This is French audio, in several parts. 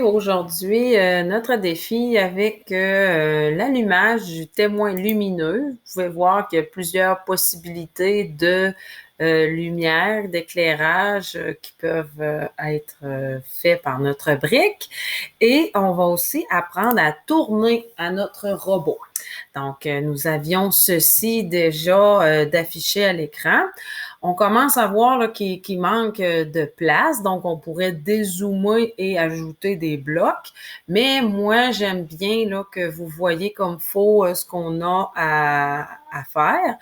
Aujourd'hui, notre défi avec l'allumage du témoin lumineux. Vous pouvez voir qu'il y a plusieurs possibilités de lumière, d'éclairage qui peuvent être faits par notre brique. Et on va aussi apprendre à tourner à notre robot. Donc, nous avions ceci déjà d'affiché à l'écran. On commence à voir là, qu'il manque de place, donc on pourrait dézoomer et ajouter des blocs. Mais moi, j'aime bien là, que vous voyez comme faut ce qu'on a à faire.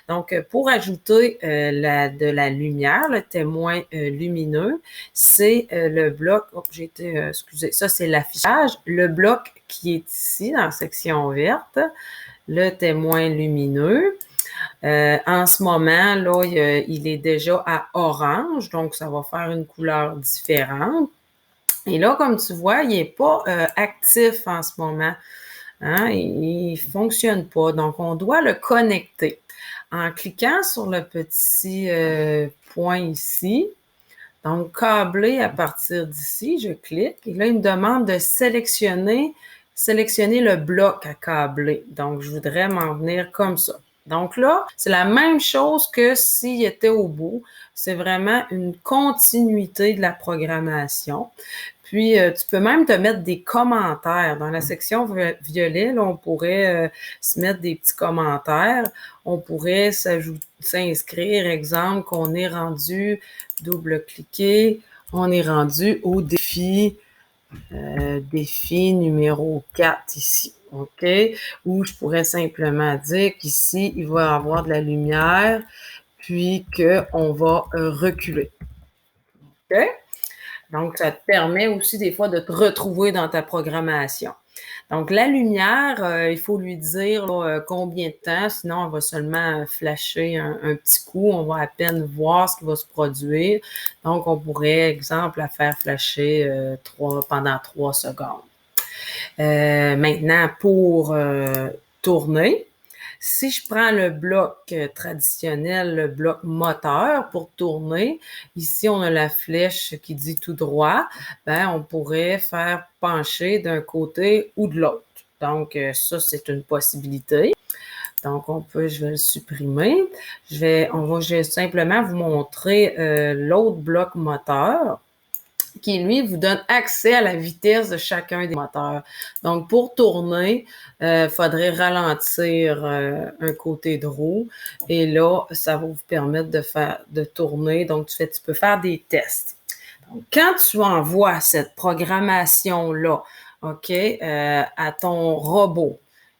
Donc, pour ajouter de la lumière, le témoin lumineux, c'est le bloc, excusez, ça c'est l'affichage, le bloc qui est ici dans la section verte, le témoin lumineux. En ce moment, là, il est déjà à orange, donc ça va faire une couleur différente. Et là, comme tu vois, il n'est pas actif en ce moment. Hein? Il ne fonctionne pas. Donc, on doit le connecter. En cliquant sur le petit point ici, donc câbler à partir d'ici, je clique. Et là, il me demande de sélectionner le bloc à câbler. Donc, je voudrais m'en venir comme ça. Donc là, c'est la même chose que s'il était au bout. C'est vraiment une continuité de la programmation. Puis, tu peux même te mettre des commentaires. Dans la section violet, là, on pourrait se mettre des petits commentaires. On pourrait s'inscrire, exemple, qu'on est rendu, double-cliquer, on est rendu au défi numéro 4 ici, OK? Ou je pourrais simplement dire qu'ici, il va y avoir de la lumière, puis qu'on va reculer. OK? Donc, ça te permet aussi des fois de te retrouver dans ta programmation. Donc, la lumière, il faut lui dire là, combien de temps, sinon elle va seulement flasher un petit coup. On va à peine voir ce qui va se produire. Donc, on pourrait, exemple, la faire flasher pendant 3 secondes. Maintenant, pour tourner, si je prends le bloc traditionnel, le bloc moteur pour tourner, ici on a la flèche qui dit tout droit, ben on pourrait faire pencher d'un côté ou de l'autre. Donc ça, c'est une possibilité. Donc je vais le supprimer. Je vais simplement vous montrer l'autre bloc moteur qui, lui, vous donne accès à la vitesse de chacun des moteurs. Donc, pour tourner, il faudrait ralentir un côté de roue. Et là, ça va vous permettre de tourner. Donc, tu peux faire des tests. Donc, quand tu envoies cette programmation-là, OK, à ton robot,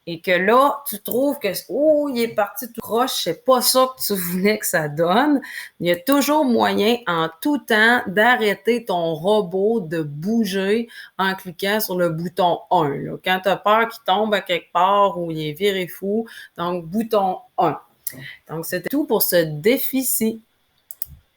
et que là, tu trouves que, oh, il est parti tout croche, c'est pas ça que tu voulais que ça donne, il y a toujours moyen en tout temps d'arrêter ton robot de bouger en cliquant sur le bouton 1. Là. Quand tu as peur qu'il tombe à quelque part ou il est viré fou, donc bouton 1. Donc, c'était tout pour ce défi-ci.